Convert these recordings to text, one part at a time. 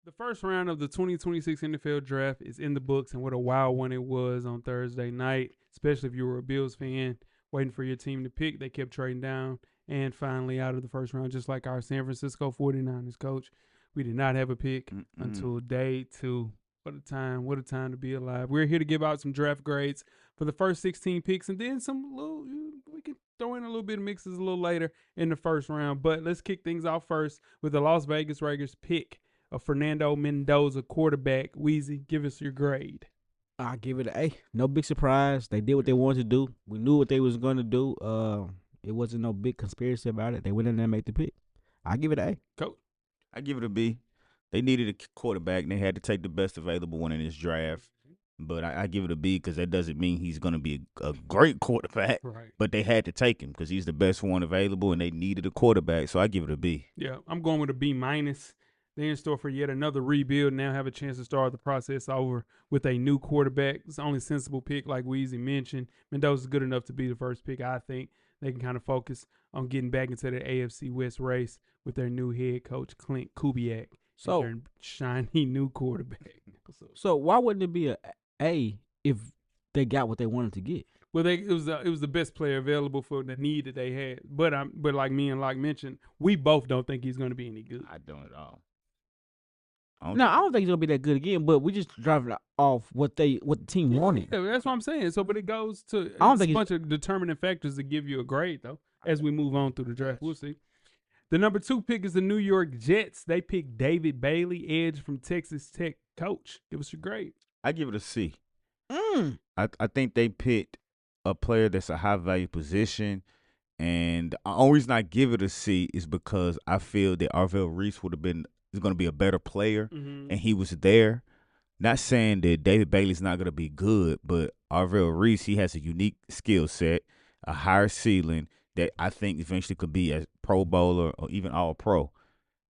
The first round of the 2026 NFL draft is in the books, and what a wild one it was on Thursday night, especially if you were a Bills fan waiting for your team to pick. They kept trading down and finally out of the first round, just like our San Francisco 49ers coach. We did not have a pick until day two. What a time. What a time to be alive. We're here to give out some draft grades for the first 16 picks and then some little, we can throw in a little bit of mixes a little later in the first round. But let's kick things off first with the Las Vegas Raiders pick of Fernando Mendoza, quarterback. Weezy, give us your grade. I give it an A. No big surprise. They did what they wanted to do. We knew what they was going to do. It wasn't no big conspiracy about it. They went in there and made the pick. I give it an A. Coach. I give it a B. They needed a quarterback, and they had to take the best available one in this draft. But I give it a B because that doesn't mean he's going to be a great quarterback. Right. But they had to take him because he's the best one available, and they needed a quarterback. So I give it a B. Yeah, I'm going with a B minus. They're in store for yet another rebuild. Now have a chance to start the process over with a new quarterback. It's the only sensible pick, like Weezy mentioned. Mendoza's good enough to be the first pick. I think they can kind of focus on getting back into the AFC West race with their new head coach, Clint Kubiak. So their shiny new quarterback. So why wouldn't it be a A if they got what they wanted to get? Well, it was the best player available for the need that they had. But like me and Locke mentioned, we both don't think he's going to be any good. I don't at all. I don't think he's gonna be that good again. But we just driving off what the team wanted. Yeah, that's what I'm saying. So, but it goes to I don't think a bunch of determining factors to give you a grade, though. As we move on through the draft, we'll see. The number 2 pick is the New York Jets. They picked David Bailey, edge from Texas Tech. Coach, give us your grade. I give it a C. Mm. I think they picked a player that's a high value position, and the only reason I give it a C is because I feel that Arvell Reese is going to be a better player, and he was there. Not saying that David Bailey's not going to be good, but Arvell Reese, he has a unique skill set, a higher ceiling that I think eventually could be a Pro Bowler or even All Pro.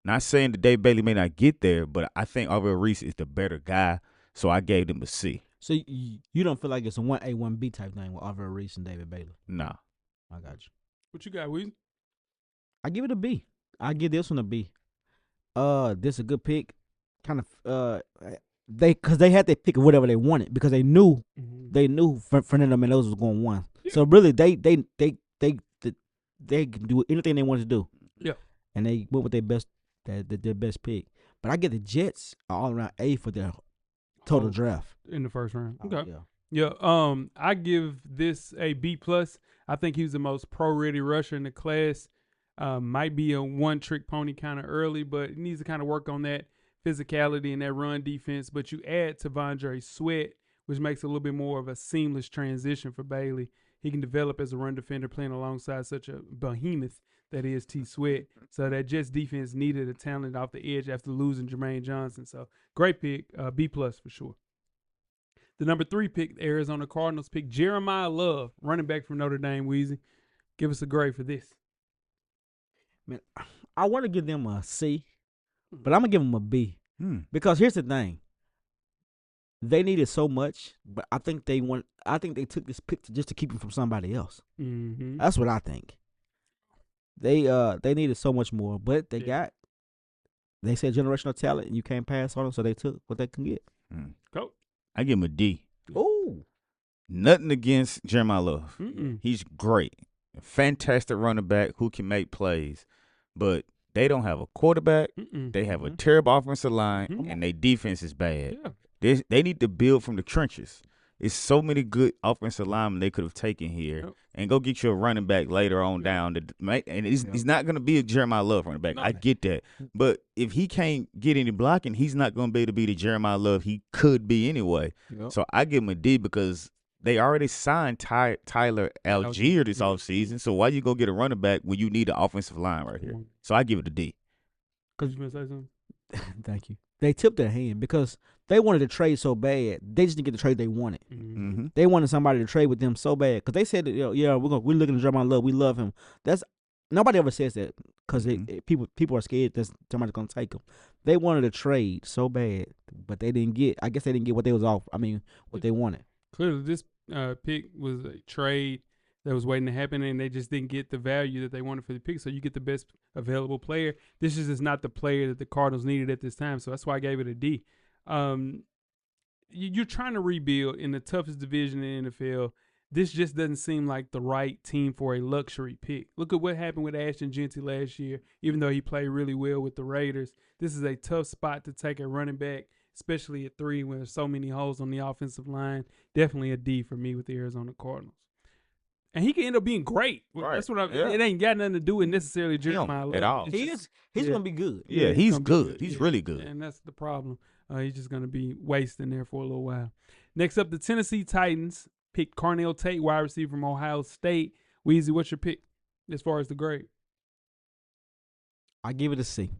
Not saying that David Bailey may not get there, but I think Arvell Reese is the better guy, so I gave him a C. So you don't feel like it's a 1A, 1B type thing with Arvell Reese and David Bailey? Nah. I got you. What you got, Weezy? I give it a B. I give this one a B. This a good pick. Kind of because they had to pick whatever they wanted because they knew Fernando Mendoza was going one. Yeah. So really they can do anything they wanted to do. Yeah. And they went with their best pick. But I get the Jets all around A for their total draft in the first round. Okay. Yeah. Yeah. I give this a B plus. I think he's the most pro-ready rusher in the class. Might be a one-trick pony kind of early, but he needs to kind of work on that physicality and that run defense. But you add T'Vondre Sweat, which makes a little bit more of a seamless transition for Bailey. He can develop as a run defender playing alongside such a behemoth that is T. Sweat. So that Jets defense needed a talent off the edge after losing Jermaine Johnson. So great pick, B plus for sure. The number 3 pick, the Arizona Cardinals pick Jeremiah Love, running back from Notre Dame. Weezy, give us a grade for this. Man, I want to give them a C, but I'm gonna give them a B because here's the thing: they needed so much, but I think they took this pick just to keep him from somebody else. Mm-hmm. That's what I think. They needed so much more, but they said generational talent, and you can't pass on them, so they took what they can get. Go. I give him a D. Ooh, nothing against Jeremiah Love. He's great, fantastic running back who can make plays. But they don't have a quarterback. They have a terrible offensive line, and their defense is bad. Yeah. They need to build from the trenches. It's so many good offensive linemen they could have taken here and go get you a running back later on down. And he's not going to be a Jeremiah Love running back. No. I get that. But if he can't get any blocking, he's not going to be able to be the Jeremiah Love he could be anyway. Yep. So I give him a D because they already signed Tyler Algier this offseason, so why you go get a running back when you need an offensive line right here? So I give it a D. Because you going to say something? Thank you. They tipped their hand because they wanted to trade so bad. They just didn't get the trade they wanted. Mm-hmm. They wanted somebody to trade with them so bad because they said, we're looking at Jeremiah Love. We love him. Nobody ever says that because people are scared that somebody's going to take them. They wanted a trade so bad, but they didn't get. I guess they didn't get what they was off. I mean, what they wanted. Clearly, this pick was a trade that was waiting to happen, and they just didn't get the value that they wanted for the pick. So you get the best available player. This is just not the player that the Cardinals needed at this time. So that's why I gave it a D. You're trying to rebuild in the toughest division in the NFL. This just doesn't seem like the right team for a luxury pick. Look at what happened with Ashton Jeanty last year. Even though he played really well with the Raiders, this is a tough spot to take a running back, especially at 3 when there's so many holes on the offensive line. Definitely a D for me with the Arizona Cardinals. And he can end up being great. Right. That's what it ain't got nothing to do with necessarily Jeremiah Love at all. He's going to be good. Yeah, he's good. He's really good. And that's the problem. He's just going to be wasting there for a little while. Next up, the Tennessee Titans picked Carnell Tate, wide receiver from Ohio State. Weezy, what's your pick as far as the grade? I give it a C.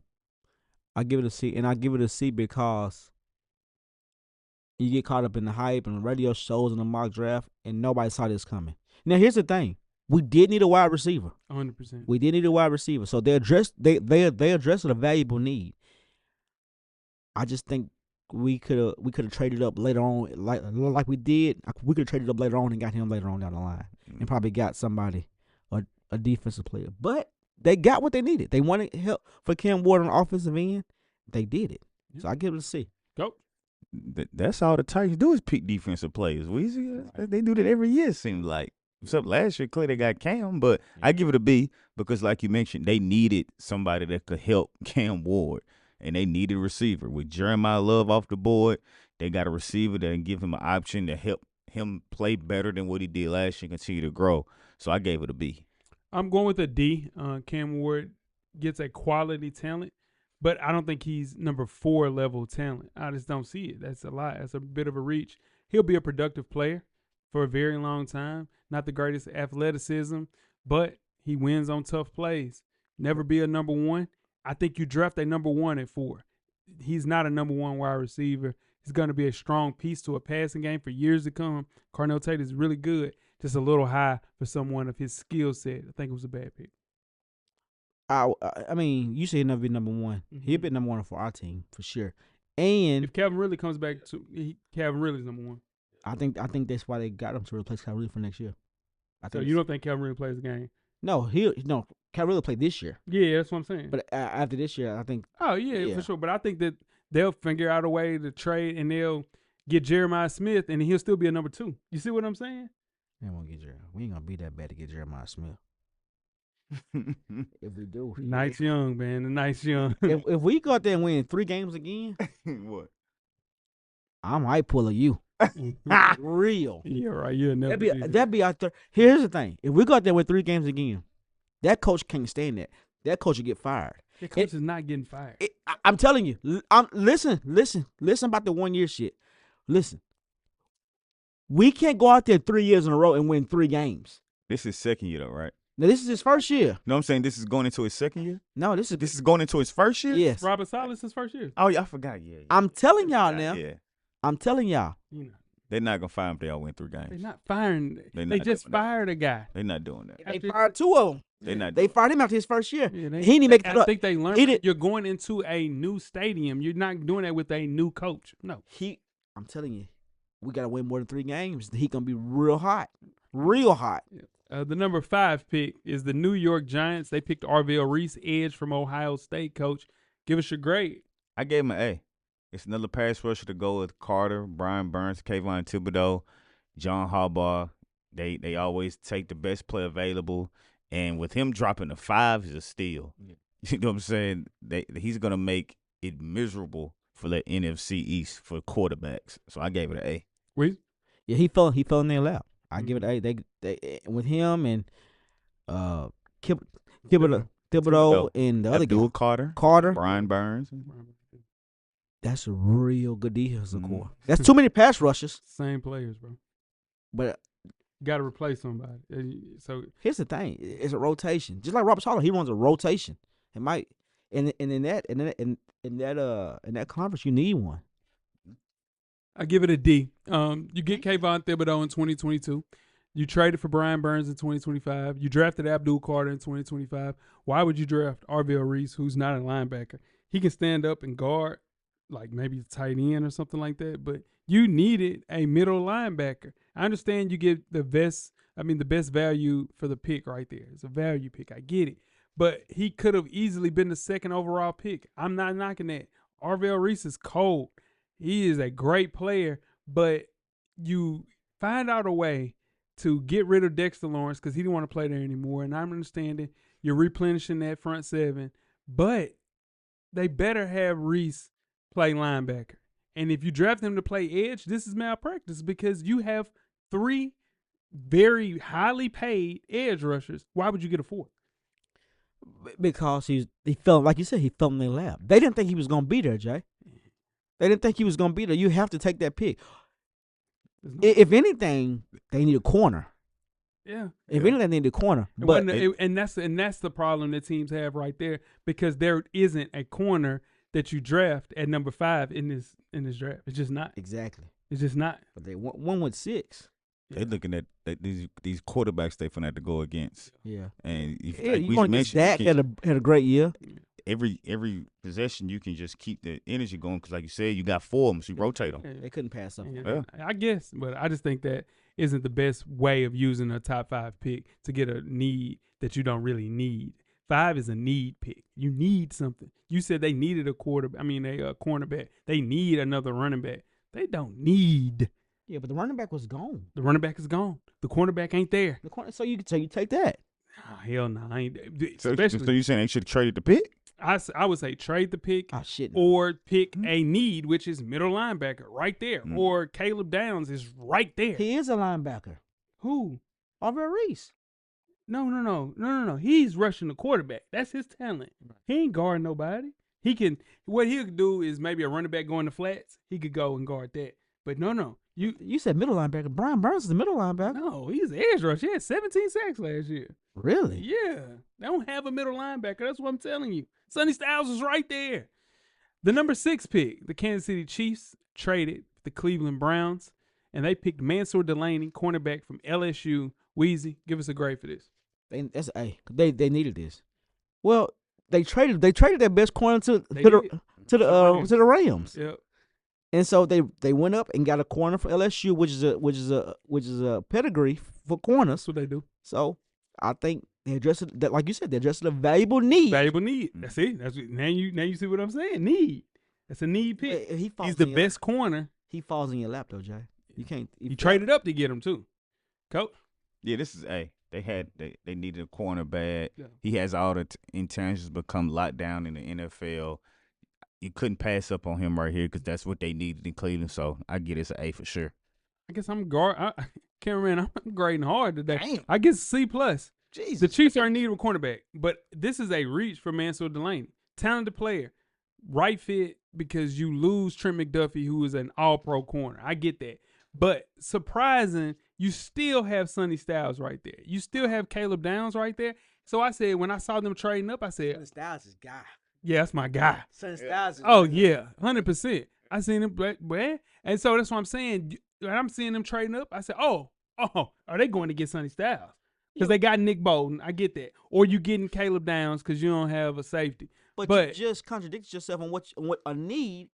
And I give it a C because you get caught up in the hype and the radio shows and the mock draft, and nobody saw this coming. Now, here's the thing. We did need a wide receiver. 100%. We did need a wide receiver. So they addressed a valuable need. I just think we could have traded up later on like we did. We could have traded up later on and got him later on down the line and probably got somebody, a defensive player. But they got what they needed. They wanted help for Cam Ward on the offensive end. They did it. So I give it a C. Go. That's all the Titans do is pick defensive players. Weezy, they do that every year, it seems like. Except last year, clearly they got Cam, but I give it a B because, like you mentioned, they needed somebody that could help Cam Ward, and they needed a receiver. With Jeremiah Love off the board, they got a receiver that can give him an option to help him play better than what he did last year and continue to grow. So I gave it a B. I'm going with a D. Cam Ward gets a quality talent, but I don't think he's number 4 level talent. I just don't see it. That's a lot. That's a bit of a reach. He'll be a productive player for a very long time. Not the greatest athleticism, but he wins on tough plays. Never be a number 1. I think you draft a number 1 at 4. He's not a number 1 wide receiver. He's going to be a strong piece to a passing game for years to come. Carnell Tate is really good, just a little high for someone of his skill set. I think it was a bad pick. I mean, you say he'll never be number 1. Mm-hmm. He'll be number 1 for our team for sure. And if Calvin Ridley comes back, Calvin Ridley's number 1. I think that's why they got him to replace Calvin Ridley for next year. So you don't think Calvin Ridley plays the game? No, Calvin Ridley played this year. Yeah, that's what I'm saying. But after this year, I think. Oh yeah, for sure. But I think that they'll figure out a way to trade, and they'll get Jeremiah Smith, and he'll still be a number 2. You see what I'm saying? They won't get Jeremiah. We ain't gonna be that bad to get Jeremiah Smith. If we do, nice young man, nice young. if we go out there and win 3 games again, what? I might pull a U. Real. Yeah, right. You'll never that'd be our third. Here's the thing: if we go out there with 3 games again, that coach can't stand that. That coach will get fired. That coach is not getting fired. I'm telling you. Listen about the 1 year shit. Listen, we can't go out there 3 years in a row and win 3 games. This is second year though, right? Now this is his first year. No, I'm saying this is going into his second year. No, this is going into his first year. Yes, Robert Salas' first year. Oh yeah, I forgot. Yeah. I'm telling y'all now. Yeah. I'm telling y'all. They're not gonna fire him if they all win 3 games. They're not firing. They just fired a guy. They're not doing that. They fired 2 of them. They fired him after his first year. Yeah, he didn't make it up. I think they learned. You're going into a new stadium. You're not doing that with a new coach. No. I'm telling you, we gotta win more than 3 games. He gonna be real hot. Real hot. Yeah. The number 5 pick is the New York Giants. They picked Arvell Reese, edge from Ohio State. Coach, give us your grade. I gave him an A. It's another pass rusher to go with Carter, Brian Burns, Kayvon Thibodeau, John Harbaugh. They always take the best player available, and with him dropping the 5 is a steal. Yeah. You know what I'm saying? He's gonna make it miserable for the NFC East for quarterbacks. So I gave it an A. Wait. Yeah, he fell in their lap. I give it an A. They with him and Thibodeau and the other guy, Carter, Brian Burns. That's a real good defensive core. That's too many pass rushes. Same players, bro. But got to replace somebody. So here's the thing: it's a rotation. Just like Robert Saleh, he runs a rotation. It might, and in that conference, you need one. I give it a D. You get Kayvon Thibodeau in 2022. You traded for Brian Burns in 2025. You drafted Abdul Carter in 2025. Why would you draft Arvell Reese, who's not a linebacker? He can stand up and guard, like maybe a tight end or something like that, but you needed a middle linebacker. I understand you get the best I mean, the best value for the pick right there. It's a value pick. I get it. But he could have easily been the second overall pick. I'm not knocking that. Arvell Reese is cold. He is a great player, but you find out a way to get rid of Dexter Lawrence because he didn't want to play there anymore. And I'm understanding you're replenishing that front seven, but they better have Reese play linebacker. And if you draft him to play edge, this is malpractice because you have 3 very highly paid edge rushers. Why would you get a 4th? Because he felt, like you said, he fell in their lap. They didn't think he was going to be there, Jay. They didn't think he was going to be there. You have to take that pick. If anything, they need a corner. Yeah. If anything, they need a corner. But that's the problem that teams have right there because there isn't a corner that you draft at number 5 in this draft. It's just not. Exactly. It's just not. But they one with 6. They're looking at these quarterbacks they finna have to go against. Yeah. And you want to get Dak had a great year. Every possession you can just keep the energy going because, like you said, you got 4 of them, so you rotate them. They couldn't pass up. Yeah. I guess, but I just think that isn't the best way of using a top 5 pick to get a need that you don't really need. 5 is a need pick. You need something. You said they needed a cornerback. They need another running back. They don't need. Yeah, but the running back was gone. The running back is gone. The cornerback ain't there. So you take that. Oh, hell no. I ain't. So you saying they should have traded the pick? I would say trade the pick shit, or pick a need, which is middle linebacker right there. Or Caleb Downs is right there. He is a linebacker. Who? Arvell Reese. No. He's rushing the quarterback. That's his talent. He ain't guarding nobody. What he'll do is maybe a running back going to flats. He could go and guard that. But no. You said middle linebacker. Brian Burns is the middle linebacker. No, he's an edge rusher. He had 17 sacks last year. Really? Yeah. They don't have a middle linebacker. That's what I'm telling you. Sonny Styles is right there. The number 6 pick, the Kansas City Chiefs traded the Cleveland Browns, and they picked Mansour Delaney, cornerback from LSU. Weezy, give us a grade for this. They needed this. Well, they traded their best corner to the Rams. Yep. And so they went up and got a corner for LSU, which is a pedigree for corners. That's what they do. So I think they addressed it, like you said, they addressed a valuable need. Valuable need. That's it. Now you see what I'm saying. Need. That's a need pick. He's the best corner. He falls in your lap though, Jay. You can't. You traded up to get him too, Coach. Yeah, this is they needed a corner bad. Yeah. He has all the intangibles become locked down in the NFL. You couldn't pass up on him right here because that's what they needed in Cleveland. So I get it's an A for sure. I guess I'm cameraman. I'm grading hard today. Damn. I guess C+. Jesus. The Chiefs are in need of a cornerback, but this is a reach for Mansour Delaney. Talented player, right fit because you lose Trent McDuffie, who is an All-Pro corner. I get that, but surprising, you still have Sonny Styles right there. You still have Caleb Downs right there. So I said when I saw them trading up, I said Sonny Styles is guy. Yeah, that's my guy. Sonny Styles is yeah, 100%. I seen him, and so that's what I'm saying. When I'm seeing them trading up, I said, oh, are they going to get Sonny Styles? Because they got Nick Bolton. I get that. Or you getting Caleb Downs because you don't have a safety. But you just contradicted yourself on what a need.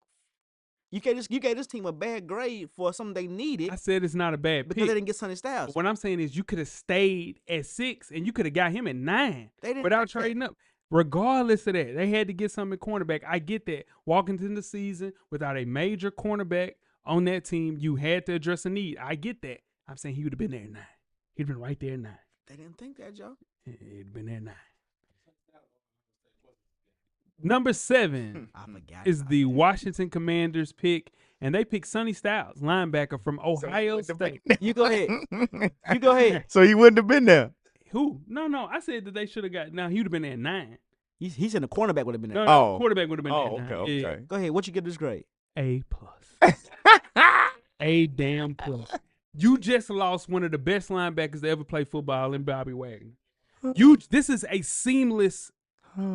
You gave this team a bad grade for something they needed. I said it's not a bad pick. Because they didn't get Sonny Styles. But what I'm saying is you could have stayed at 6 and you could have got him at 9 without trading up. Regardless of that, they had to get something at cornerback. I get that. Walking into the season without a major cornerback on that team, you had to address a need. I get that. I'm saying he would have been there at 9. He'd been right there at 9. They didn't think that, Joe. He'd been there at 9. Number 7 is the Washington Commanders pick, and they picked Sonny Styles, linebacker from Ohio State. You go ahead. You go ahead. So he wouldn't have been there. Who? No. I said that they should have got. Now he would have been there at 9. He's in the cornerback would have been there. No, quarterback would have been there. Oh, okay. Yeah. Go ahead. What you give this grade? A+. A damn plus. You just lost one of the best linebackers to ever play football in Bobby Wagner. This is a seamless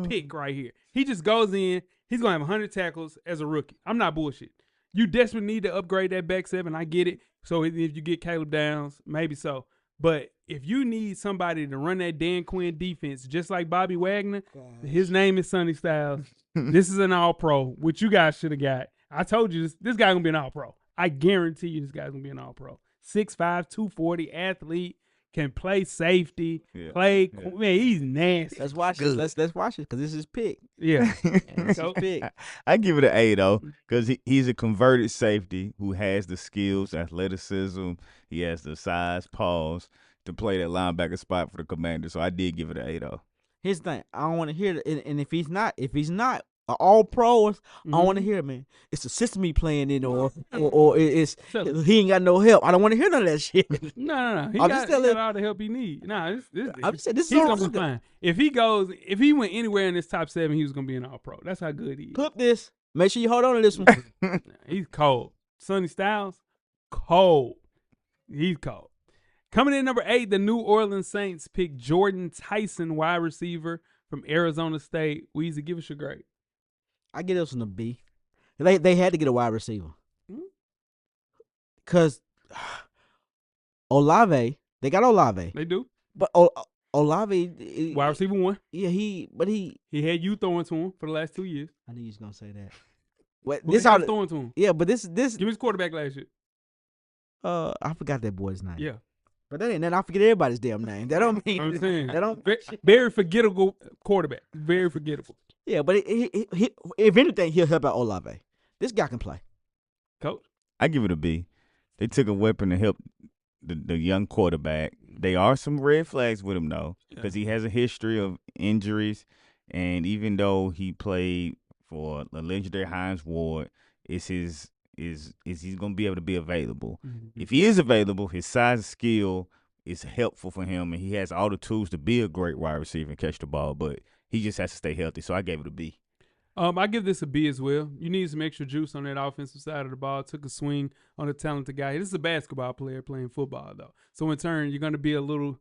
pick right here. He just goes in. He's going to have 100 tackles as a rookie. I'm not bullshit. You desperately need to upgrade that back 7. I get it. So if you get Caleb Downs, maybe so. But if you need somebody to run that Dan Quinn defense, just like Bobby Wagner, his name is Sonny Styles. This is an all-pro, which you guys should have got. I told you this guy's going to be an all-pro. I guarantee you this guy's going to be an all-pro. 6'5", 240, athlete, can play safety, man, he's nasty. Let's watch it. Let's watch it because this is pick. Yeah. This is pick. I give it an A though, because he's a converted safety who has the skills, athleticism, he has the size, pause to play that linebacker spot for the Commanders. So I did give it an A though. Here's the thing. I don't want to hear it. And if he's not an all pro, I don't want to hear it, man. It's the system he playing in, or it's he ain't got no help. I don't want to hear none of that shit. No. He got all the help he need. Nah, I'm saying this he's is gonna be fine. If he went anywhere in this top 7, he was gonna be an all pro. That's how good he is. Clip this. Make sure you hold on to this one. He's cold. Sonny Styles, cold. He's cold. Coming in number 8, the New Orleans Saints pick Jordan Tyson, wide receiver from Arizona State. Weezy, give us your grade. I give this one a B. They had to get a wide receiver. Because Olave, they got Olave. They do. But Olave, wide receiver 1. Yeah, he had you throwing to him for the last 2 years. I knew you was gonna say that. This how throwing to him. Yeah, but this. Give me his quarterback last year. I forgot that boy's name. Yeah. But that ain't nothing. I forget everybody's damn name. That don't mean. I'm saying that don't. Very forgettable quarterback. Very forgettable. Yeah, but he, if anything, he'll help out Olave. This guy can play. Coach, I give it a B. They took a weapon to help the young quarterback. There are some red flags with him though, because he has a history of injuries, and even though he played for the legendary Hines Ward, is he's gonna be able to be available? Mm-hmm. If he is available, his size and skill is helpful for him, and he has all the tools to be a great wide receiver and catch the ball. But he just has to stay healthy. So I gave it a B. I give this a B as well. You need some extra juice on that offensive side of the ball. Took a swing on a talented guy. This is a basketball player playing football, though. So in turn, you're going to be a little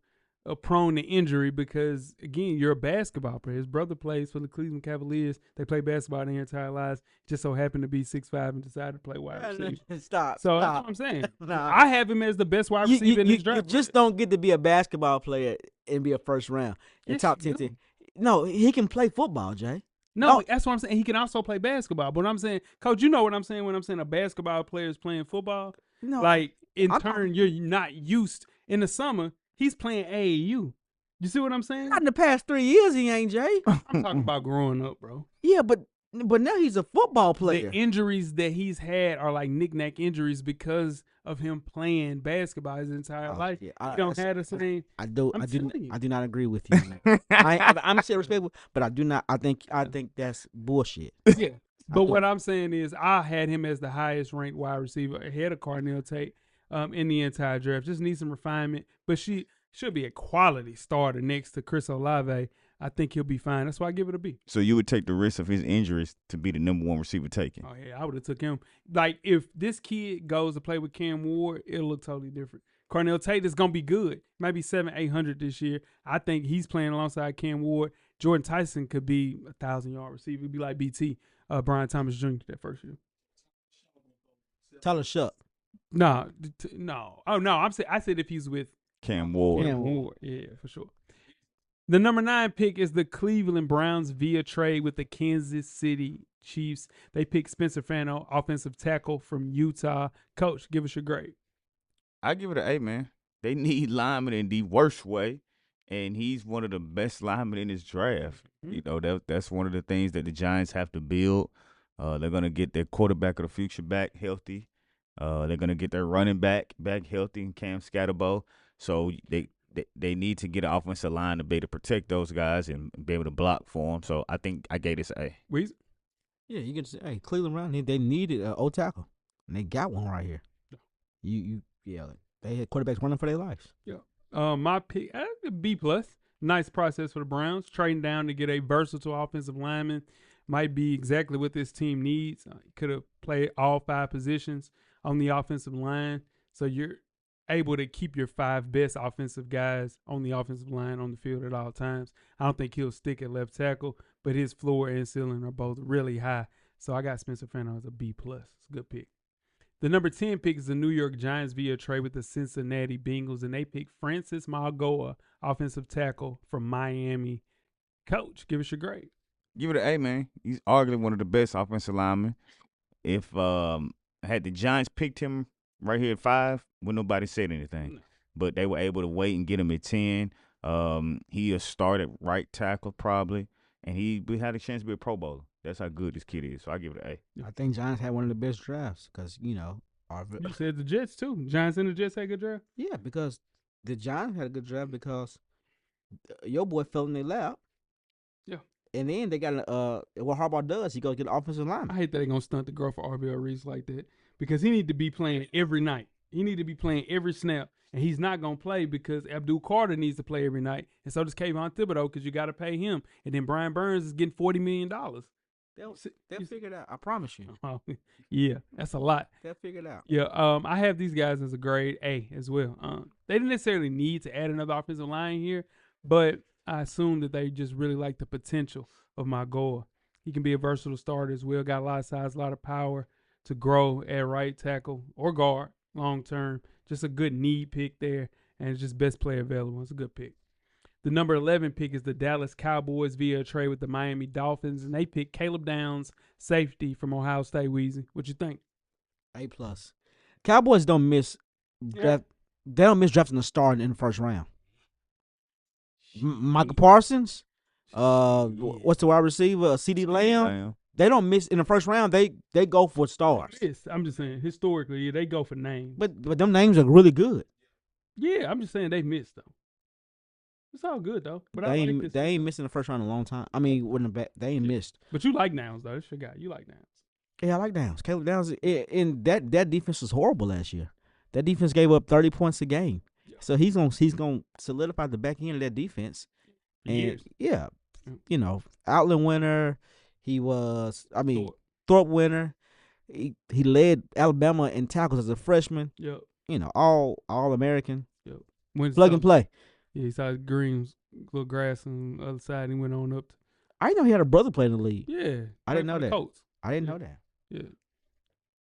prone to injury because, again, you're a basketball player. His brother plays for the Cleveland Cavaliers. They play basketball their entire lives. Just so happened to be 6'5" and decided to play wide receiver. Stop. So that's what I'm saying. I have him as the best wide receiver in this draft. You just don't get to be a basketball player and be a first round in top 10 team. No, he can play football, Jay. No, that's what I'm saying. He can also play basketball. But I'm saying, Coach, you know what I'm saying when I'm saying a basketball player is playing football? No. Like, in turn, you're not used. In the summer, he's playing AAU. You see what I'm saying? Not in the past 3 years, he ain't, Jay. I'm talking about growing up, bro. Yeah, but now he's a football player. The injuries that he's had are like knick-knack injuries because of him playing basketball his entire life. Yeah, he don't have the same. I do not agree with you. I'm saying respectful, but I do not. I think that's bullshit. Yeah. But what I'm saying is, I had him as the highest ranked wide receiver ahead of Carnell Tate in the entire draft. Just needs some refinement, but she should be a quality starter next to Chris Olave. I think he'll be fine. That's why I give it a B. So you would take the risk of his injuries to be the number 1 receiver taken? Oh, yeah, I would have took him. Like, if this kid goes to play with Cam Ward, it'll look totally different. Carnell Tate is going to be good. Might be 700-800 this year. I think he's playing alongside Cam Ward. Jordan Tyson could be a 1,000-yard receiver. He'd be like BT, Brian Thomas Jr. that first year. Tyler Shuck. No. Oh, no. I said if he's with Cam Ward. Yeah, for sure. The number 9 pick is the Cleveland Browns via trade with the Kansas City Chiefs. They pick Spencer Fano, offensive tackle from Utah. Coach, give us your grade. I give it an A, man. They need linemen in the worst way, and he's one of the best linemen in this draft. Mm-hmm. You know, that's one of the things that the Giants have to build. They're going to get their quarterback of the future back healthy. They're going to get their running back healthy in Cam Scatterbo. So they need to get an offensive line to be able to protect those guys and be able to block for them. So I think I gave this an A. Weezy? Yeah, you can say, hey, Cleveland Browns, they needed an old tackle, and they got one right here. Yeah. They had quarterbacks running for their lives. Yeah. My pick, B+. Nice process for the Browns. Trading down to get a versatile offensive lineman might be exactly what this team needs. Could have played all 5 positions on the offensive line. So you're able to keep your 5 best offensive guys on the offensive line on the field at all times. I don't think he'll stick at left tackle, but his floor and ceiling are both really high. So I got Spencer Fano as a B+. It's a good pick. The number 10 pick is the New York Giants via trade with the Cincinnati Bengals, and they pick Francis Mauigoa, offensive tackle from Miami. Coach, give us your grade. Give it an A, man. He's arguably one of the best offensive linemen. If had the Giants picked him right here at 5, would nobody said anything. but they were able to wait and get him at 10. He has started right tackle probably, and we had a chance to be a Pro Bowler. That's how good this kid is. So I give it an A. I think Giants had one of the best drafts because You said the Jets too. Giants and the Jets had a good draft. yeah, because the Giants had a good draft because your boy fell in their lap. Yeah. And then they got what Harbaugh does, he goes get an offensive lineman. I hate that they're gonna stunt the growth of RBL Reese like that because he need to be playing every night. He need to be playing every snap, and he's not gonna play because Abdul Carter needs to play every night, and so does Kayvon Thibodeau because you got to pay him, and then Brian Burns is getting $40 million. They'll figure it out. I promise you. Oh, yeah, that's a lot. They'll figure it out. Yeah, I have these guys as a grade A as well. They didn't necessarily need to add another offensive line here, but I assume that they just really like the potential of Magoa. He can be a versatile starter as well. Got a lot of size, a lot of power to grow at right tackle or guard long term. Just a good need pick there, and it's just best player available. It's a good pick. The number 11 pick is the Dallas Cowboys via a trade with the Miami Dolphins, and they picked Caleb Downs, safety from Ohio State. Weezy, what you think? A+. Cowboys don't miss draft. They don't miss drafting a star in the first round. Michael Parsons, what's the wide receiver? C.D. Lamb. They don't miss in the first round. They go for stars. Yes, I'm just saying historically, they go for names. But them names are really good. Yeah, I'm just saying they missed though. It's all good though. But they ain't missing the first round in a long time. I mean, they ain't missed. But you like Downs though. That's your guy. You like Downs. Yeah, I like Downs. Caleb Downs. And that defense was horrible last year. That defense gave up 30 points a game. Yeah. So he's gonna solidify the back end of that defense. And yeah, Outland winner. He was. Thorpe winner. He led Alabama in tackles as a freshman. Yep. All American. Yep. Plug and play. Yeah, he saw Green's little grass on the other side. And he went on up. I didn't know he had a brother playing in the league. Yeah. I didn't know that. Colts. I didn't know that. Yeah.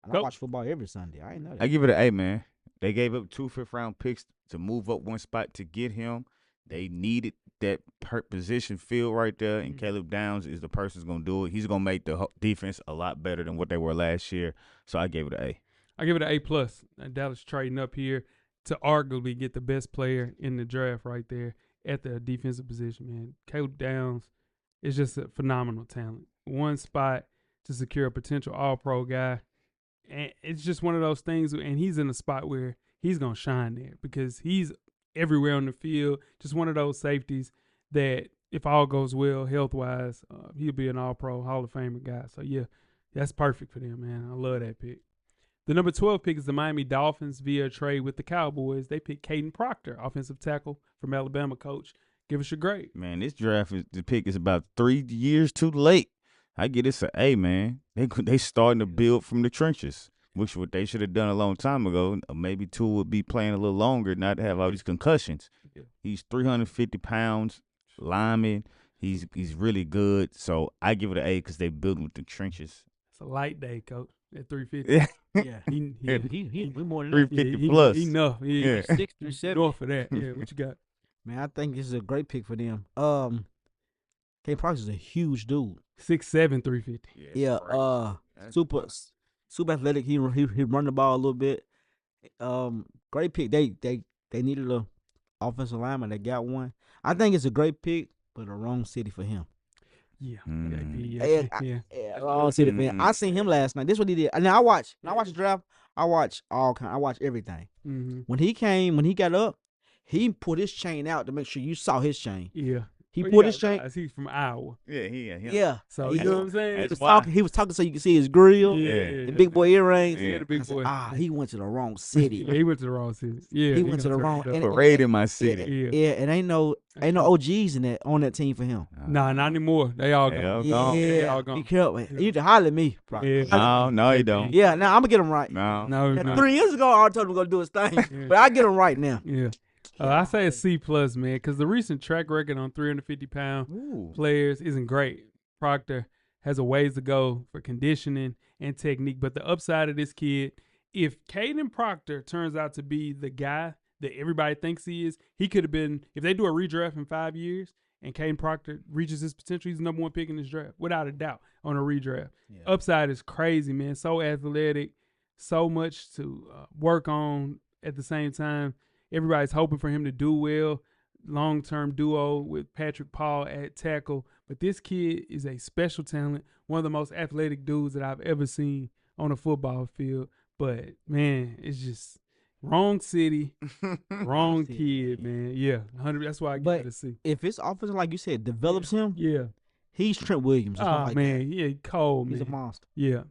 I watch football every Sunday. I didn't know that. I give it an A, man. They gave up 2 fifth-round picks to move up one spot to get him. They needed that position filled right there, and Caleb Downs is the person who's going to do it. He's going to make the defense a lot better than what they were last year. So I gave it an A. I give it an A+. Dallas trading up here to arguably get the best player in the draft right there at the defensive position, man. Caleb Downs is just a phenomenal talent. One spot to secure a potential all-pro guy. And it's just one of those things, and he's in a spot where he's going to shine there because he's everywhere on the field. Just one of those safeties that if all goes well health-wise, he'll be an all-pro Hall of Famer guy. So, yeah, that's perfect for them, man. I love that pick. The number 12 pick is the Miami Dolphins via a trade with the Cowboys. They picked Caden Proctor, offensive tackle from Alabama coach. Give us your grade. Man, this the pick is about 3 years too late. I get this an A, man. They starting to build from the trenches, which what they should have done a long time ago. Maybe Tua would be playing a little longer, not to have all these concussions. Yeah. He's 350 pounds, lineman. He's really good. So I give it an A because they build with the trenches. It's a light day, coach. At 350. Yeah. He more than 350 plus. Enough. Yeah. 6 through 7. North for that. Yeah. What you got? Man, I think this is a great pick for them. Caden Proctor is a huge dude. 6'7", 350. Yeah. Super athletic. He run the ball a little bit. Great pick. They needed a offensive lineman. They got one. I think it's a great pick, but the wrong city for him. Yeah. Wrong city for him. I seen him last night. This is what he did. Now I watch the draft. I watch everything. Mm-hmm. When he got up, he put his chain out to make sure you saw his chain. Yeah. He put his chain. He's from Iowa. Yeah. So you know what I'm saying? He was talking so you could see his grill. Yeah. The big boy earrings. Yeah, the big boy. He went to the wrong city. Yeah, he went to the wrong city. Yeah. He went to the wrong. Parade in my city. Yeah. And ain't no OGs on that team for him. Nah, not anymore. They all gone. Yeah. They all gone. Be careful. You need to holler at me. Bro. Yeah. No, you don't. Yeah. Now I'm gonna get him right. No. 3 years ago, I told him to go do his thing, but I get him right now. Yeah. I say a C+, man, because the recent track record on 350-pound players isn't great. Proctor has a ways to go for conditioning and technique, but the upside of this kid, if Caden Proctor turns out to be the guy that everybody thinks he is, he could have been, if they do a redraft in 5 years and Caden Proctor reaches his potential, he's the number 1 pick in this draft, without a doubt, on a redraft. Yeah. Upside is crazy, man. So athletic, so much to work on at the same time. Everybody's hoping for him to do well. Long-term duo with Patrick Paul at tackle. But this kid is a special talent, one of the most athletic dudes that I've ever seen on a football field. But, man, it's just wrong city, wrong kid, man. Yeah, 100. That's why I get to see. If it's offensive, like you said, develops him, he's Trent Williams. Oh, man, yeah, cold, man. He's a monster. Yeah.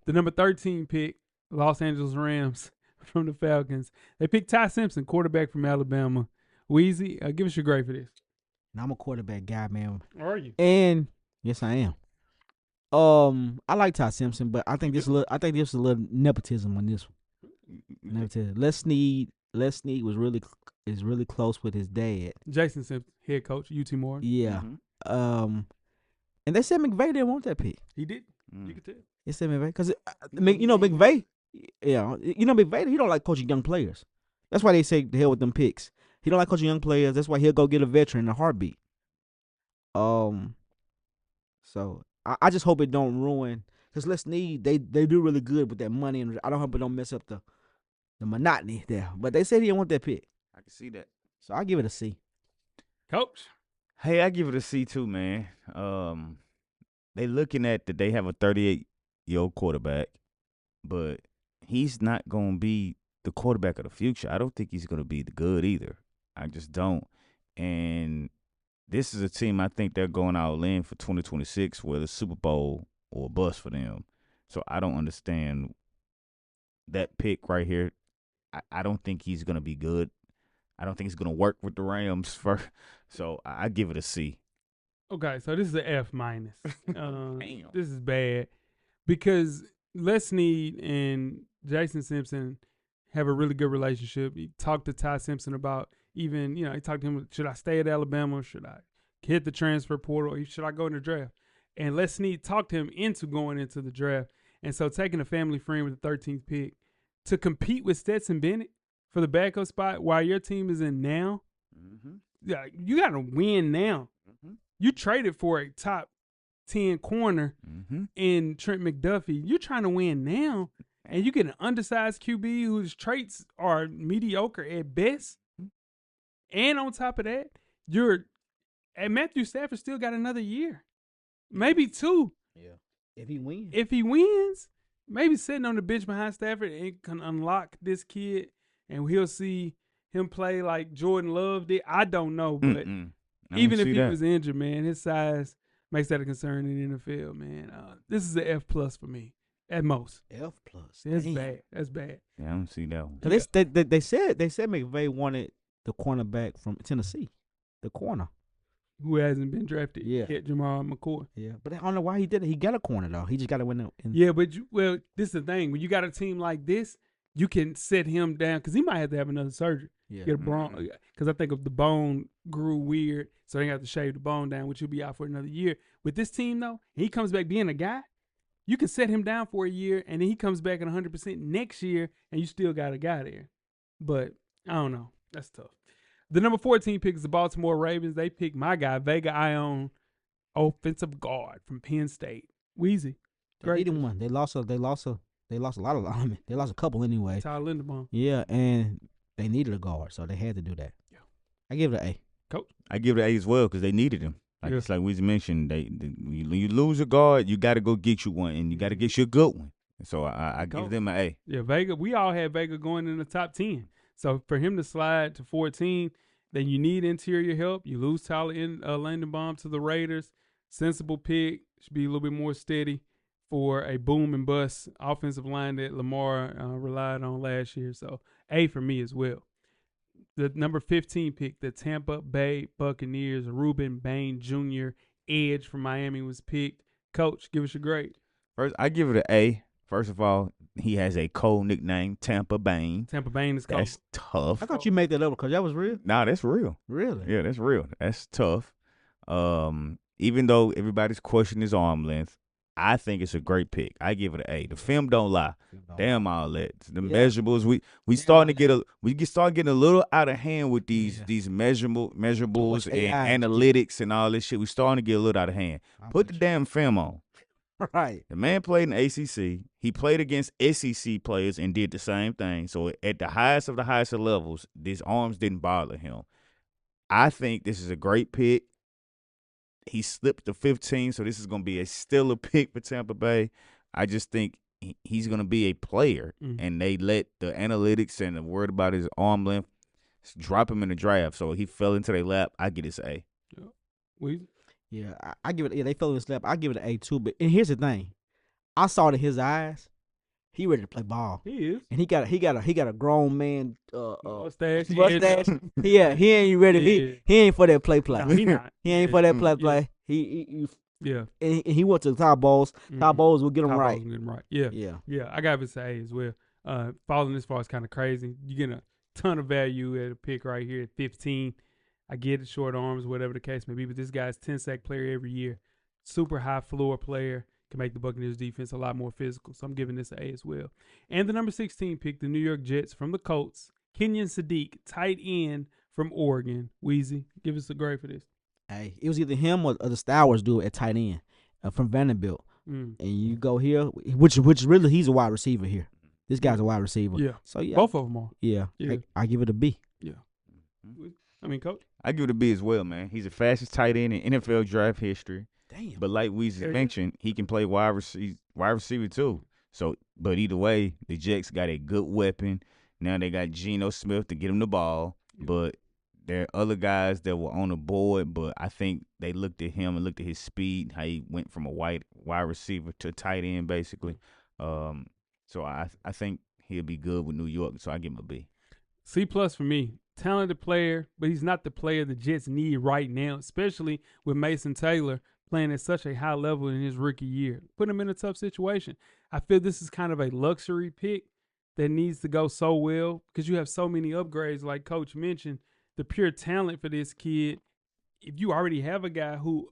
The number 13 pick, Los Angeles Rams from the Falcons. They picked Ty Simpson, quarterback from Alabama. Weezy, give us your grade for this. Now, I'm a quarterback guy, man. Are you? And yes, I am. I like Ty Simpson, but I think this is a little nepotism on this one. Nepotism. Les Snead was really close with his dad. Jason Simpson, head coach, UT Morgan. Yeah. And they said McVay didn't want that pick. He did. You could tell. They said McVay because McVay. Yeah, McVay. He don't like coaching young players. That's why they say the hell with them picks. He don't like coaching young players. That's why he'll go get a veteran in a heartbeat. So I just hope it don't ruin, because Les Snead, they do really good with that money, and I don't hope it don't mess up the monotony there. But they said he didn't want that pick. I can see that. So I give it a C. Coach. Hey, I give it a C too, man. They looking at that they have a 38-year-old quarterback, but he's not gonna be the quarterback of the future. I don't think he's gonna be the good either. I just don't. And this is a team I think they're going all in for 2026, whether Super Bowl or bust for them. So I don't understand that pick right here. I don't think he's going to be good. I don't think he's going to work with the Rams. So I give it a C. Okay, so this is an F minus. This is bad because Les Snead and Jason Simpson have a really good relationship. He talked to Ty Simpson about he talked to him, should I stay at Alabama? Should I hit the transfer portal? Or should I go in the draft? And Les Snead talked him into going into the draft. And so taking a family friend with the 13th pick to compete with Stetson Bennett for the backup spot while your team is in now, you got to win now. You traded for a top 10 corner in Trent McDuffie. You're trying to win now. And you get an undersized QB whose traits are mediocre at best. And on top of that, Matthew Stafford still got another year. Maybe 2. Yeah. If he wins. If he wins, maybe sitting on the bench behind Stafford, it can unlock this kid and he'll see him play like Jordan Love did. I don't know, but even if he was injured, man, his size makes that a concern in the NFL, man. This is an F+ for me. At most. F+. That's bad. That's bad. Yeah, I don't see that one. They said McVay wanted the cornerback from Tennessee, the corner who hasn't been drafted yet, Jamal McCoy. Yeah, but I don't know why he did it. He got a corner though. He just got to win. Yeah, but this is the thing. When you got a team like this, you can set him down because he might have to have another surgery. Yeah, get a bone because I think if the bone grew weird, so they got to shave the bone down, which he'll be out for another year. With this team though, he comes back being a guy. You can set him down for a year, and then he comes back at 100% next year, and you still got a guy there. But I don't know. That's tough. The number 14 pick is the Baltimore Ravens. They picked my guy, Vega Ione, offensive guard from Penn State. Weezy. Great. They one. They lost a lot of linemen. They lost a couple anyway. Tyler Linderbaum. Yeah, and they needed a guard, so they had to do that. Yeah. I give it an A. Coach. I give it an A as well because they needed him. It's like we mentioned, you lose a guard, you got to go get you one, and you got to get you a good one. So I give them an A. Yeah, Vega. We all had Vega going in the top 10. So for him to slide to 14, then you need interior help. You lose Tyler Linderbaum to the Raiders. Sensible pick. Should be a little bit more steady for a boom and bust offensive line that Lamar relied on last year. So A for me as well. The number 15 pick, the Tampa Bay Buccaneers, Ruben Bain Jr., edge from Miami was picked. Coach, give us your grade. First, I give it an A. First of all, he has a cold nickname, Tampa Bain. Tampa Bain is cold. That's tough. I thought you made that up because that was real. Nah, that's real. Really? Yeah, that's real. That's tough. Even though everybody's questioning his arm length, I think it's a great pick. I give it an A. The film don't lie. Damn all that. The measurables. We starting to getting a little out of hand with these measurables and analytics and all this shit. We starting to get a little out of hand. Put the damn film on. Right. The man played in the ACC. He played against SEC players and did the same thing. So at the highest of levels, these arms didn't bother him. I think this is a great pick. He slipped to 15, so this is going to be still a pick for Tampa Bay. I just think he's going to be a player, and they let the analytics and the word about his arm length drop him in the draft. So he fell into their lap. I get his A. Yeah, I give it. Yeah, they fell in his lap. I give it an A too. But and here's the thing, I saw it in his eyes. He ready to play ball. He is, and he got a grown man mustache. Yeah, he ain't ready. Yeah. He ain't for that play. No, he not. He ain't for that play. Yeah. And he went to the top bowls. Top bowls will get him right. Get him right. Yeah. I got to say as well. Falling this far is kind of crazy. You get a ton of value at a pick right here at 15. I get it, short arms, whatever the case may be, but this guy's 10-sack player every year. Super high floor player. Can make the Buccaneers defense a lot more physical. So I'm giving this an A as well. And the number 16 pick, the New York Jets from the Colts, Kenyon Sadiq, tight end from Oregon. Weezy, give us a grade for this. Hey, it was either him or the Stowers dude at tight end from Vanderbilt. And you go here, which really he's a wide receiver here. This guy's a wide receiver. Yeah. So yeah, both of them are. Yeah. I give it a B. Yeah. I mean, Coach. I give it a B as well, man. He's the fastest tight end in NFL draft history. Damn. But like Weezy mentioned, he can play wide receiver too. So, but either way, the Jets got a good weapon. Now they got Geno Smith to get him the ball. But there are other guys that were on the board, but I think they looked at him and looked at his speed, how he went from a wide receiver to tight end, basically. So I think he'll be good with New York. So I give him a B. C+ for me. Talented player, but he's not the player the Jets need right now, especially with Mason Taylor playing at such a high level in his rookie year. Put him in a tough situation. I feel this is kind of a luxury pick that needs to go so well because you have so many upgrades, like Coach mentioned. The pure talent for this kid, if you already have a guy who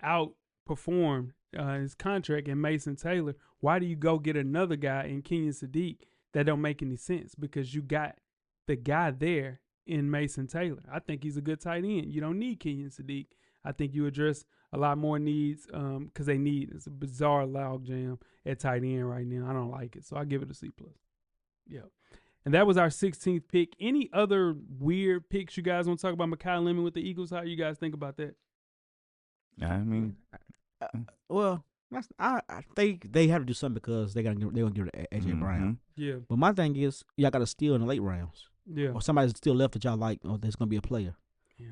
outperformed his contract in Mason Taylor, why do you go get another guy in Kenyon Sadiq? That don't make any sense because you got the guy there in Mason Taylor. I think he's a good tight end. You don't need Kenyon Sadiq. I think you address a lot more needs because it's a bizarre logjam at tight end right now. I don't like it, so I give it a C+. Yeah. And that was our 16th pick. Any other weird picks you guys want to talk about? Mekhi Lemon with the Eagles. How you guys think about that? I mean, well, I think they have to do something because they're gonna give it to AJ Brown. Yeah. But my thing is, y'all got to steal in the late rounds. Yeah. Or somebody's still left that y'all like. Oh, there's gonna be a player. Yeah.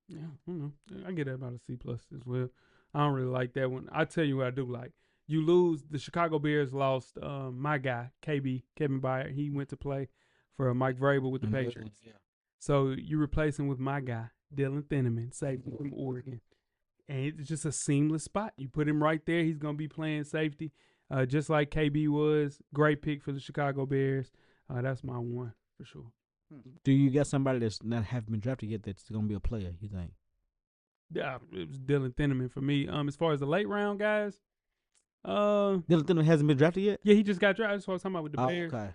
Yeah. I don't know. I get that about a C+ as well. I don't really like that one. I tell you what I do like. You lose. The Chicago Bears lost my guy, Kevin Byard. He went to play for Mike Vrabel with the Patriots. Yeah. So you replace him with my guy, Dylan Thieneman, safety from Oregon. And it's just a seamless spot. You put him right there. He's going to be playing safety just like KB was. Great pick for the Chicago Bears. That's my one for sure. Do you got somebody that's not haven't been drafted yet that's going to be a player, you think? Yeah, it was Dylan Thieneman for me. As far as the late round guys, Dylan Thieneman hasn't been drafted yet? Yeah, he just got drafted. That's what I was talking about with the Bears. Okay.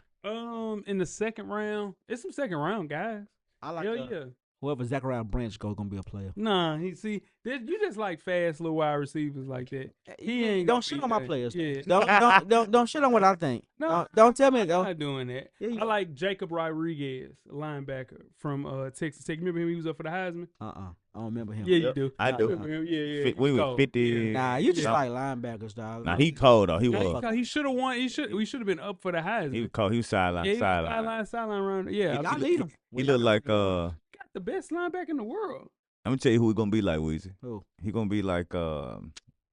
In the second round, it's some second round guys. I like yeah. Whoever Zachariah Branch gonna be a player. Nah, you just like fast little wide receivers like that. He ain't don't shit on my players. Yeah. Don't shit on what I think. No, don't tell me. I'm not doing that. Yeah, I like Jacob Rodriguez, a linebacker from Texas Tech. Remember him? He was up for the Heisman. I don't remember him. Yeah, you do. I do. Yeah. We were 50. Nah, you just like linebackers, dog. Nah, he cold though. He was. He should have won. We should have been up for the Heisman. He was cold. He was sideline. Sideline run. Yeah, I need him. He looked like got the best linebacker in the world. I'm gonna tell you who he gonna be like, Weezy. Who? He gonna be like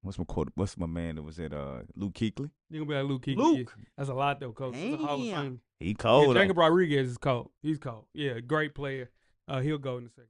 what's my man that was at Luke Kuechly? He gonna be like Luke Kuechly. Luke. Yeah. That's a lot though, Coach. That's a Hall of Fame. He cold. Jacob Rodriguez is cold. He's cold. Yeah, great player. He'll go in the second.